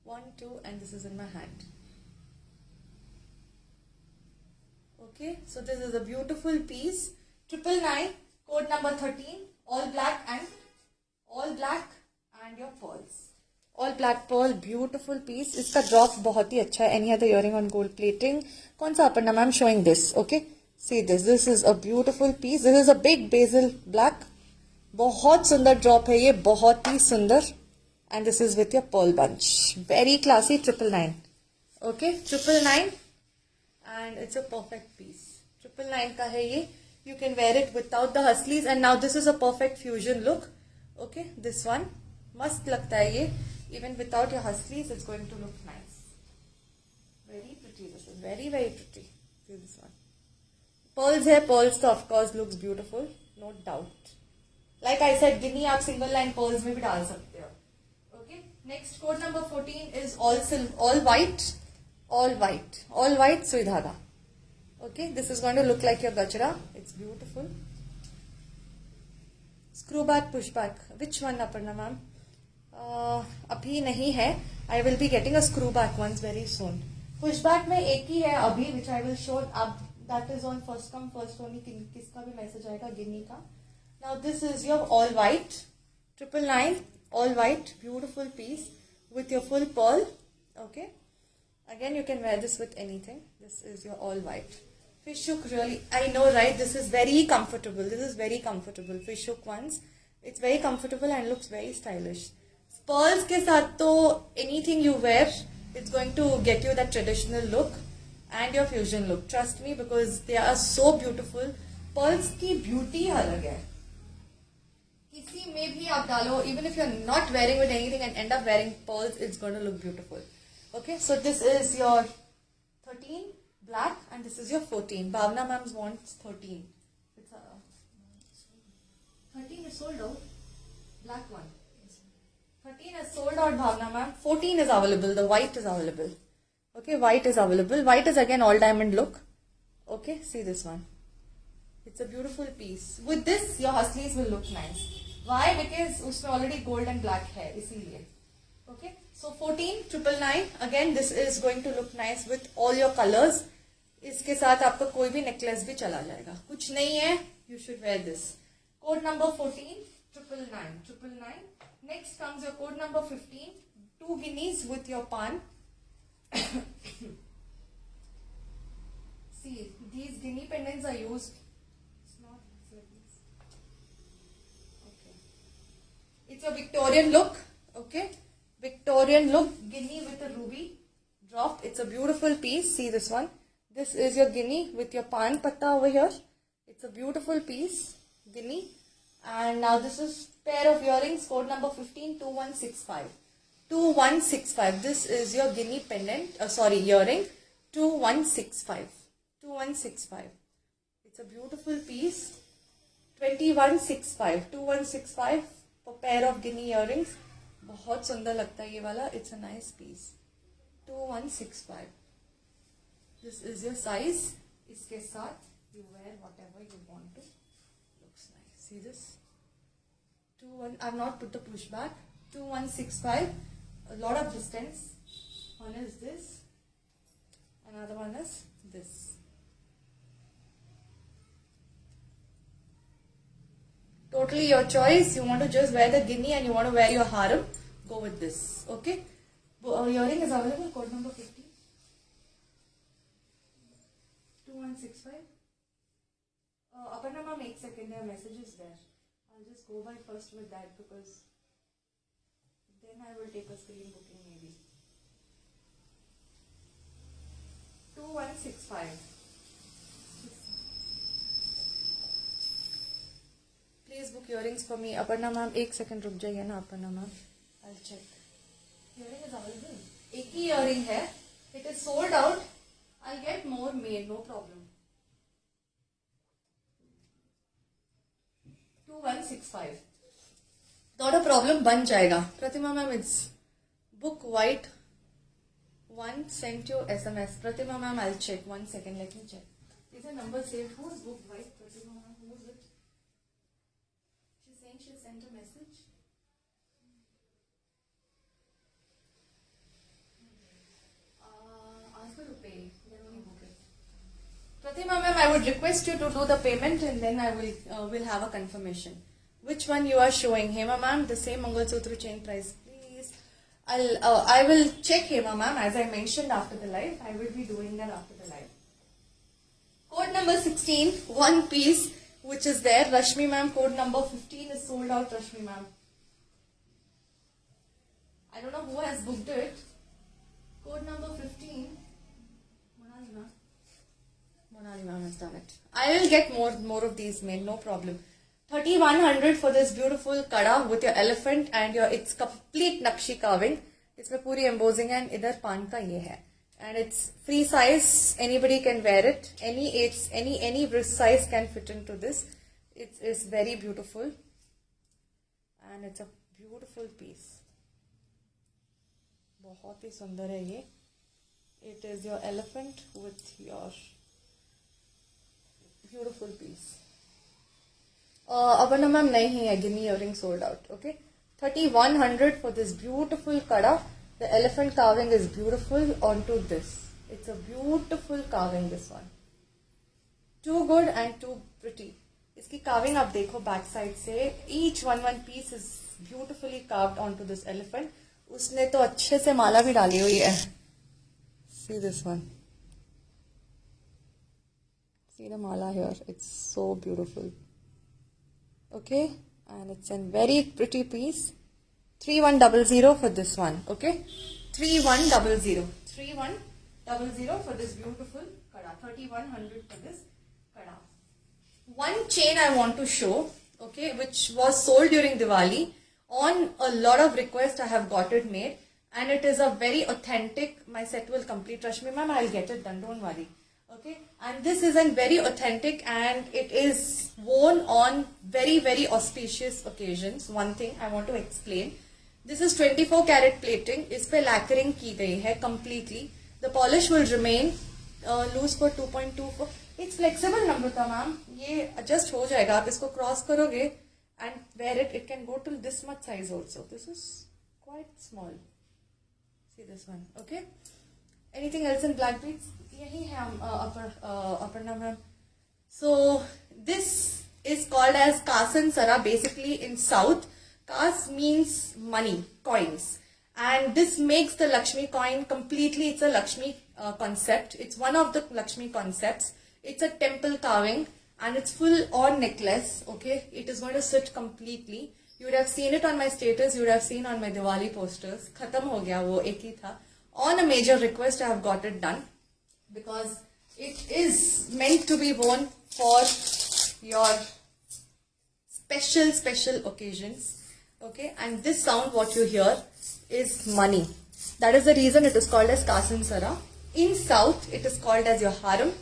1, 2 and this is in my hand. Okay. So this is a beautiful piece. 999, code number 13. All black and your pearls. All black pearl, beautiful piece. इसका drop बहुत ही अच्छा है. Any other earring on gold plating? कौन सा aparna ma'am showing this? Okay. See this. This is a beautiful piece. This is a big basil black. बहुत सुंदर drop है ये. बहुत ही सुंदर. And this is with your pearl bunch. Very classy. 999. Okay. 999. And it's a perfect piece. 999 का है ये. You can wear it without the hustles. And now this is a perfect fusion look. Okay. This one. मस्त लगता है ये. Even without your hustles, it's going to look nice. Very pretty. This is very, very pretty. See this one. Pearls है. Pearls तो of course looks beautiful. No doubt. Like I said, गिनी आप single line pearls में भी डाल सकते हो. Okay. Next code number 14 is all white. All white sui dhaga. Okay. This is going to look like your gajra. It's beautiful. Screw back, push back. Which one, Aparna ma'am? अभी नहीं है. I will be getting a screw back ones very soon. Push back में एक ही है अभी, which I will show. अब that is on first come first only. किसका भी मैसेज आएगा गिनी का. Now this is your all white. 999 all white, beautiful piece with your full pearl. Okay. Again, you can wear this with anything. This is your all white. Fish hook, really, I know, right? This is very comfortable. This is very comfortable. Fish hook ones. It's very comfortable and looks very stylish. pearls के साथ तो anything you wear, it's going to get you that traditional look and your fusion look. Trust me, because they are so beautiful. Pearls की beauty अलग है. किसी में भी आप डालो, even if you're not wearing with anything and end up wearing pearls, it's going to look beautiful. Okay, so this is your 13 black and this is your 14. Bhavna ma'am's wants 13. It's a 13 is sold out. Black one. 13 is sold out, Bhavna ma'am. 14 is available. The white is available. Okay, white is available. White is again all diamond look. Okay, see this one. It's a beautiful piece. With this, your hustlys will look nice. Why? Because उसमें already gold and black है, इसीलिए. Okay, so 14,999. Again, this is going to look nice with all your colors. इसके साथ आपका कोई भी necklace भी चला जाएगा. कुछ नहीं है, you should wear this. Code number 14,999. Next comes your code number 15. 2 guineas with your pan. See, these guinea pendants are used. It's not like this. Okay. It's a Victorian look. Okay. Victorian look. Guinea with a ruby drop. It's a beautiful piece. See this one. This is your guinea with your pan patta over here. It's a beautiful piece. Guinea. And now this is pair of earrings. Code number 15. 2165. 2165. This is your guinea pendant. Earring. 2165. 2165. It's a beautiful piece. 2165. 2165 for pair of guinea earrings. बहुत सुंदर लगता है ये वाला. It's a nice piece. 2165. This is your size. इसके साथ you wear whatever you want to. Looks nice. See this? 21. I've not put the pushback. 2165. A lot of distance. One is this. Another one is this. Totally your choice. You want to just wear the guinea and you want to wear your harem, go with this. Okay. Earring is available. Code number 50. 2165. Aparna ma'am, 1 second. There are messages there. I'll just go by first with that because then I will take a screen booking maybe. 2165. Please book earrings for me. Aparna ma'am, 1 second रुक जाइए ना Aparna ma'am. I'll check. Earring is available. एक ही earring है. It is sold out. I'll get more made. No problem. 2165. Not a problem. बन जाएगा. Pratima ma'am, it's book white. One sent you SMS. Pratima ma'am, I'll check. 1 second. Let me check. Is the number saved? Who is booked white? Pratima ma'am, who is it? She's saying she sent a message. Ask her to pay. Then only book it. Pratima ma'am, I would request you to do the payment and then I will have a confirmation. Which one you are showing? Hema ma'am, the same Mangalsutra chain price, please. I will check Hema ma'am, as I mentioned after the live. I will be doing that after the live. Code number 16, one piece, which is there. Rashmi ma'am, code number 15 is sold out. Rashmi ma'am, I don't know who has booked it. Code number 15. Monali ma'am has done it. I will get more of these made, no problem. 3100 for this beautiful kada with your elephant and your, it's complete nakshi carving. इसमें पूरी embossing है and इधर पान का ये है. And it's free size. Anybody can wear it. Any age, any wrist size can fit into this. It's very beautiful. And it's a beautiful piece. बहुत ही सुंदर है ये. It is your elephant with your beautiful piece. Aparna ma'am, nahi hai. Guinea earring sold out. Okay. 3100 for this beautiful kada. The elephant carving is beautiful onto this. It's a beautiful carving, this one. Too good and too pretty. इसकी carving आप देखो back side से. Each one piece is beautifully carved onto this elephant. उसने तो अच्छे से माला भी डाली हुई है. See this one. See the mala here. It's so beautiful. Okay, and it's a very pretty piece. 3100 for this one. Okay, 3100. 3100 for this beautiful kada. 3100 for this kada. One chain I want to show, okay, which was sold during Diwali. On a lot of requests, I have got it made, and it is a very authentic. My set will complete. Rashmi ma'am, I'll get it done. Don't worry. Okay, and this is a very authentic, and it is worn on very, very auspicious occasions. One thing I want to explain. This is 24 karat plating. इस पे lacquering की गई है completely. The polish will remain loose for 2.24. It's flexible, Namrata ma'am. ये adjust हो जाएगा. आप इसको cross करोगे and wear it. It can go till this much size also. This is quite small. See this one. Okay. Anything else in black beads? यही है Aparna ma'am. So this is called as Kasan Sara. Basically in South, Kas means money, coins. And this makes the Lakshmi coin completely, it's a Lakshmi concept. It's one of the Lakshmi concepts. It's a temple carving and it's full on necklace, okay? It is going to sit completely. You would have seen it on my status, you would have seen on my Diwali posters. Khatam ho gaya, wo ek hi tha. On a major request, I have got it done because it is meant to be worn for your special occasions. Okay, and this sound what you hear is money. That is the reason it is called as Kasan Sara. In South, it is called as your haram,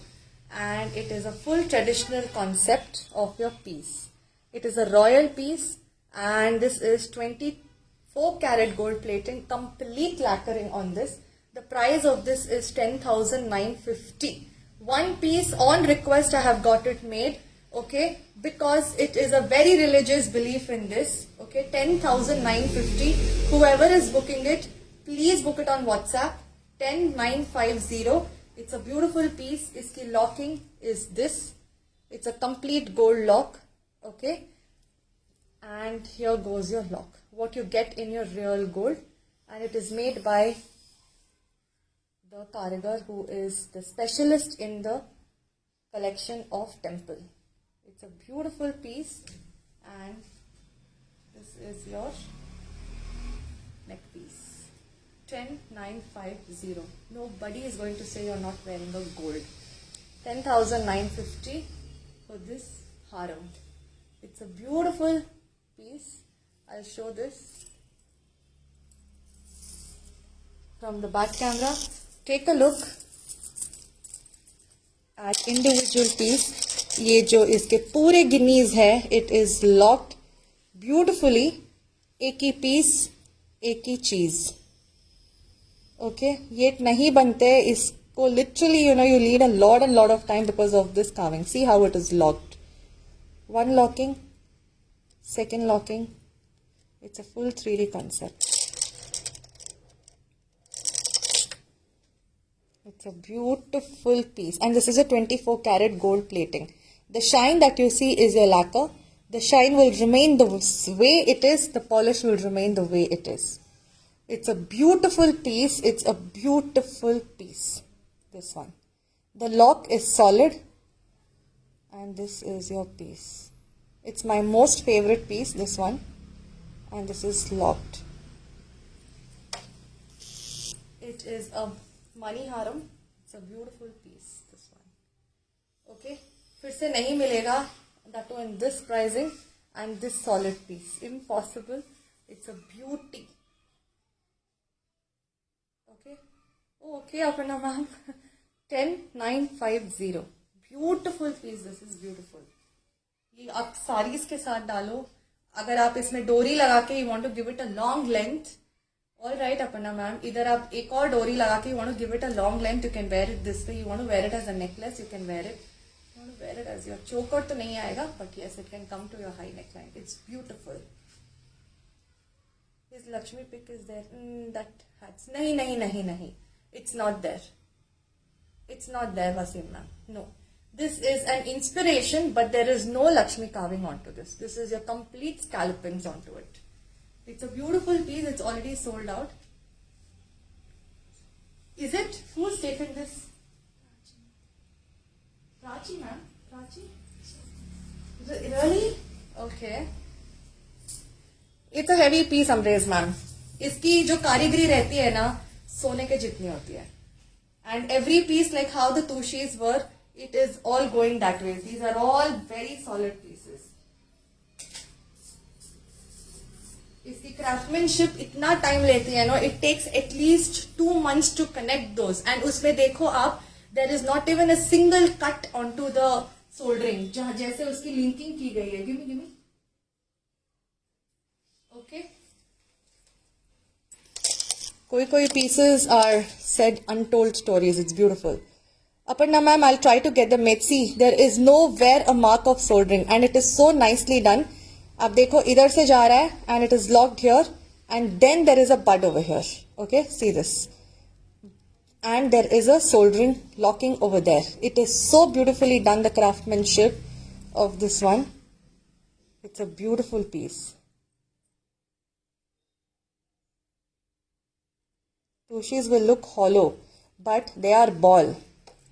and it is a full traditional concept of your piece. It is a royal piece, and this is 24 karat gold plating, complete lacquering on this. The price of this is 10,950. One piece on request I have got it made. Okay, because it is a very religious belief in this. Okay, 10,950. Whoever is booking it, please book it on WhatsApp. 10950. It's a beautiful piece. Iski locking is this. It's a complete gold lock. Okay, and here goes your lock. What you get in your real gold, and it is made by the Karigar, who is the specialist in the collection of temple. It's a beautiful piece, and this is your neck piece. 10,950. Nobody is going to say you're not wearing a gold. 10,950 for this haram. It's a beautiful piece. I'll show this from the back camera. Take a look at individual piece. ये जो इसके पूरे Guinness है, it is locked beautifully. एक ही piece, एक ही चीज. Okay, ये नहीं बनते इसको. Literally, you need a lot of time because of this carving. See how it is locked. One locking, second locking. It's a full 3D concept. It's a beautiful piece, and this is a 24 karat gold plating. The shine that you see is your lacquer. The shine will remain the way it is. The polish will remain the way it is. It's a beautiful piece. It's a beautiful piece. This one. The lock is solid, and this is your piece. It's my most favorite piece, this one, and this is locked. It is a money haram. It's a beautiful piece, this one. Okay, फिर से नहीं मिलेगा, that too in this pricing and this solid piece. Impossible. It's a beauty. Okay. Oh, okay, Aparna ma'am. 10,950. Beautiful piece. This is beautiful. ये आप साड़ीज के साथ डालो. अगर आप इसमें डोरी लगा के you want to give it a long length. All right, Aparna ma'am. इधर आप एक और डोरी लगा के you want to give it a long length. You can wear it this way. You want to wear it as a necklace. You can wear it. You want to wear it as your choker तो नहीं आएगा, but yes, it can come to your high neckline. It's beautiful. His Lakshmi pick is there. That hats. नहीं. It's not there. It's not there, Wasim ma'am. No. This is an inspiration, but there is no Lakshmi carving onto this. This is your complete scallopings onto it. It's a beautiful piece. It's already sold out. Is it? Who's taken this? Prachi ma'am? Prachi? Really? Okay. It's a heavy piece अमरेज ma'am. इसकी जो कारीगरी रहती है ना सोने के जितनी होती है. And every piece, like how the tushis were, it is all going that way. These are all very solid pieces. इसकी craftsmanship इतना time लेती है ना, it takes at least 2 months to connect those. And उसमें देखो आप, there is not even a single cut onto the soldering. जहाँ जैसे उसकी linking की गई है. Give me. Okay. कोई pieces are said untold stories. It's beautiful. Aparna ma'am, I'll try to get the mate. See, there is nowhere a mark of soldering and it is so nicely done. आप देखो इधर से जा रहा है and it is locked here and then there is a bud over here. Okay, see this. And there is a soldering locking over there. It is so beautifully done, the craftsmanship of this one. It's a beautiful piece. Tushis will look hollow, but they are ball.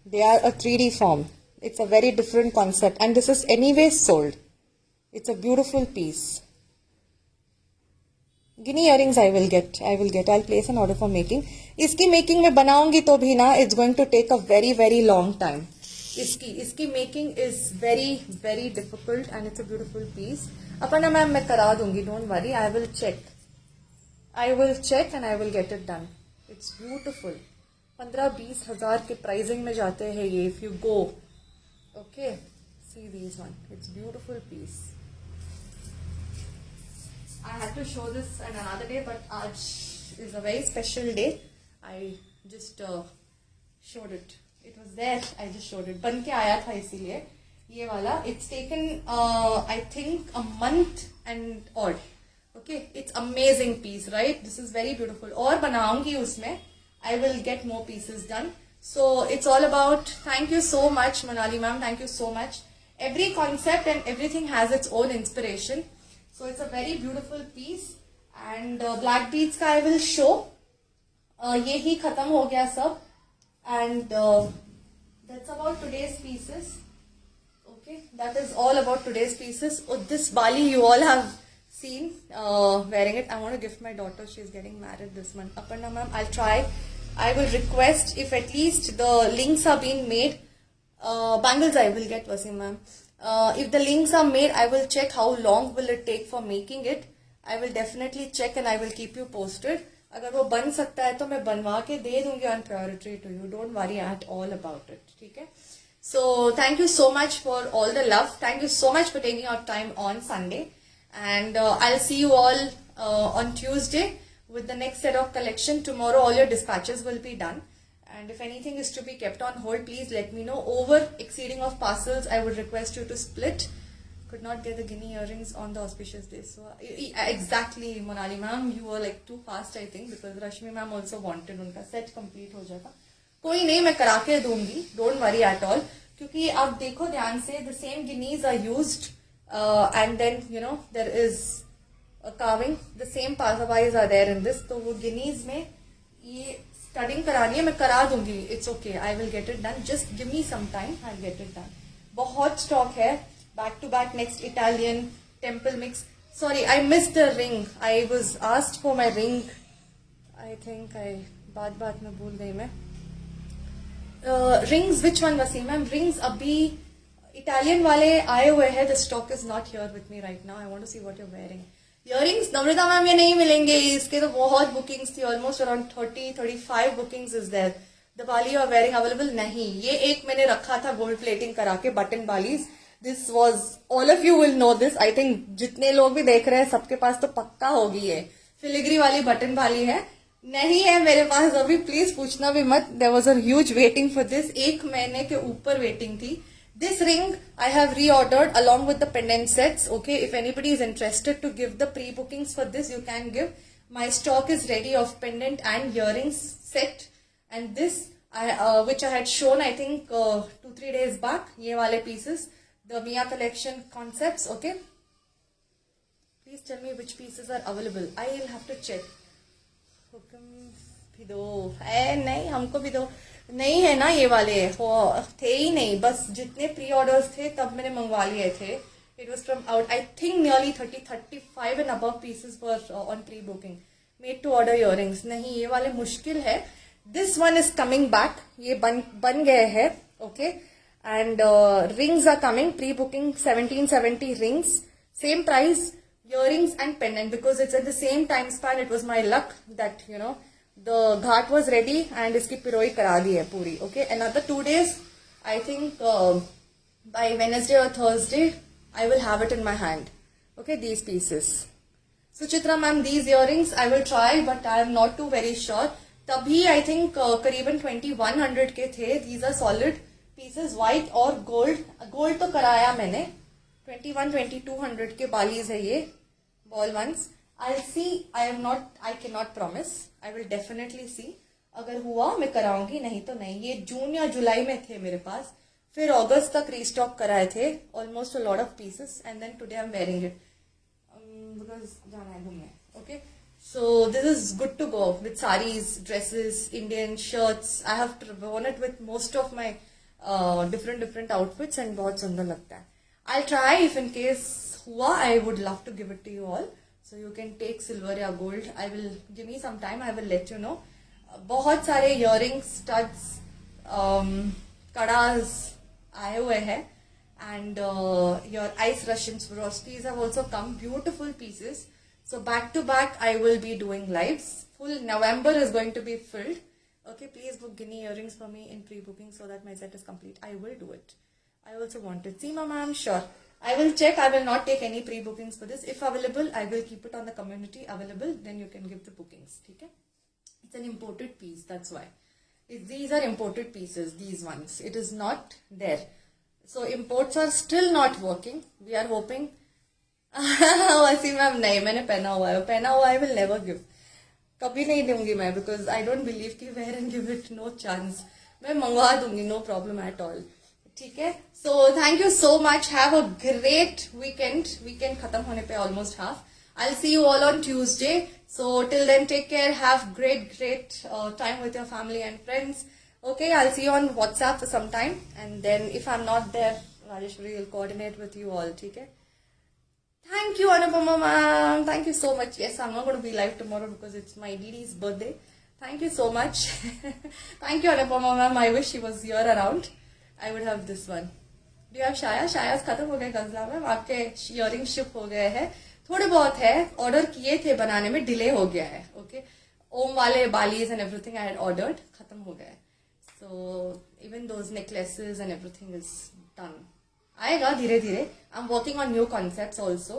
They are a 3D form. It's a very different concept and this is anyway sold. It's a beautiful piece. Guinea earrings I will get. I'll place an order for making. इसकी making में बनाऊंगी तो भी ना it's going to take a very very long time. इसकी making is very very difficult and it's a beautiful piece. अपना ma'am मैं करा दूंगी, don't worry. I will check and I will get it done. It's beautiful. 15-20 हजार के pricing में जाते हैं ये if you go. Okay, see these one. It's beautiful piece. I had to show this on another day, but आज is a very special day. I just showed it. It was there. I just showed it. बन के आया था इसीलिए ये वाला. It's taken I think a month and odd. Okay, it's amazing piece, right? This is very beautiful. और बनाऊंगी उसमें. I will get more pieces done. So it's all about. Thank you so much, Monali ma'am. Thank you so much. Every concept and everything has its own inspiration. So it's a very beautiful piece. And black beads का I will show. ये ही खत्म हो गया सब. And that's about today's pieces. Okay, that is all about today's pieces. Oh, this Bali you all have seen wearing it. I want to gift my daughter. She's getting married this month. Aparna ma'am, I'll try. I will request if at least the links are being made. Bangles I will get, Wasim ma'am. If the links are made, I will check how long will it take for making it. I will definitely check and I will keep you posted. अगर वो बन सकता है तो मैं बनवा के दे दूंगी on priority to you. Don't worry at all about it. ठीक है? So thank you so much for all the love. Thank you so much for taking your time on Sunday. And I'll see you all on Tuesday with the next set of collection. Tomorrow all your dispatches will be done. And if anything is to be kept on hold, please let me know. Over exceeding of parcels, I would request you to split. Could not get the Guinea earrings on the auspicious day. So exactly, Monali ma'am, you were like too fast, I think, because Rashmi ma'am also wanted उनका set complete हो जाता. कोई नहीं, मैं करा के दूंगी. Don't worry at all. क्योंकि आप देखो ध्यान से, the same guineas are used, and then you know there is a carving. The same passerbyes are there in this. तो वो guineas में ये studying करानी है, मैं करा दूंगी. It's okay. I will get it done. Just give me some time. I'll get it done. बहुत stock है. Back to back next Italian temple mix. Sorry, I missed the ring. I was asked for my ring. I think बात में भूल गई मैं. Rings, which one Wasim ma'am? Rings अभी Italian वाले आए हुए हैं. The stock is not here with me right now. I want to see what you're wearing. Earrings, Namrita ma'am ये नहीं मिलेंगे. इसके तो बहुत bookings थी. Almost around 30-35 bookings is there. The bali you are wearing available नहीं. ये एक मैंने रखा था gold plating करा के button balis. This was, all of you will know this. I think जितने लोग भी देख रहे हैं सबके पास तो पक्का होगी है. फिलिग्री वाली बटन वाली है. नहीं है मेरे पास अभी, प्लीज पूछना भी मत. There was a huge waiting for this. 1 महीने के ऊपर waiting थी. This ring I have reordered along with the pendant sets. Okay, if anybody is interested to give the pre-bookings for this, you can give. My stock is ready of pendant and earrings set. And this, which I had shown I think 2-3 days back, ये वाले pieces. The Mia collection concepts, okay? Please tell me which pieces are available. I will have to check. हुक्म भी दो. नहीं, हमको भी दो. नहीं है ना ये वाले, थे ही नहीं. बस जितने प्री ऑर्डर्स थे तब मैंने मंगवा लिए थे. It was from out, I think nearly 35 and above pieces were on pre-booking. Made to order earrings. नहीं ये वाले मुश्किल है. This one is coming back. ये बन गए हैं. Okay. And rings are coming. Pre-booking 1770 rings. Same price. Earrings and pendant, because it's at the same time span. It was my luck that, you know, the ghat was ready and इसकी पिरोई करा दी है पूरी. Okay. Another 2 days. I think by Wednesday or Thursday, I will have it in my hand. Okay, these pieces. Suchitra ma'am, these earrings I will try, but I am not too very sure. तभी I think करीबन 2100 के थे. These are solid pieces, white और gold. Gold तो कराया मैंने. 2200 के बालीज है ये ball ones. I'll see. I cannot promise. I will definitely see. अगर हुआ मैं कराऊंगी, नहीं तो नहीं. ये जून या जुलाई में थे मेरे पास. फिर अगस्त तक रीस्टॉक कराए थे. Almost a lot of pieces. And then today I am wearing it because जाना है घूमने. Okay, so this is good to go with saris, dresses, Indian shirts. I have worn it with most of my different outfits and बहुत सुंदर लगता है. I'll try. If in case हुआ, I would love to give it to you all. So you can take silver या gold. I will give me some time. I will let you know. बहुत सारे earrings, studs, कड़ास आए हुए हैं. And your eyes Russian Swarovskis have also come. Beautiful pieces. So back to back I will be doing lives. Full November is going to be filled. Okay, please book Guinea earrings for me in pre-booking so that my set is complete. I will do it. I also want it. See, Mama, I'm sure. I will check. I will not take any pre-bookings for this. If available, I will keep it on the community available. Then you can give the bookings. Okay? It's an imported piece. That's why. These are imported pieces. These ones. It is not there. So imports are still not working. We are hoping. वैसे ma'am नहीं, मैंने पहना हुआ है. पहना हुआ I will never give. कभी नहीं दूंगी मैं, because I don't believe कि wear and give it no chance. मैं मंगवा दूंगी, no problem at all. ठीक है. So thank you so much. Have a great weekend. Weekend खत्म होने पे almost half. I'll see you all on Tuesday. So till then, take care. Have great time with your family and friends. Okay, I'll see you on WhatsApp for some time. And then if I'm not there, Rajeshwari will coordinate with you all. Okay? Thank you, Anupama ma'am. Thank you so much. Yes, I'm not going to be live tomorrow because it's my Didi's birthday. Thank you so much. Thank you, Anupama ma'am. I wish she was here around. I would have this one. Do you have Shaya? Shaya's खत्म हो गए गजला में. आपके earrings ship हो गए हैं. थोड़े बहुत है. ऑर्डर किए थे बनाने में, डिले हो गया है. ओके, ओम वाले बालीज and everything I had ordered, खत्म हो गए. So even those necklaces and everything is done. आएगा धीरे धीरे. I am working on new concepts also.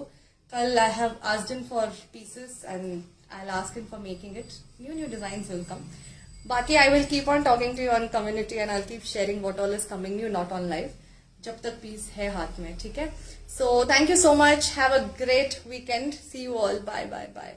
कल I have asked him for pieces and I will ask him for making it. New designs will come. बाकी I will keep on talking to you on community and I will keep sharing what all is coming new, not on live, जब तक piece है हाथ में. ठीक है. So thank you so much. Have a great weekend. See you all. Bye.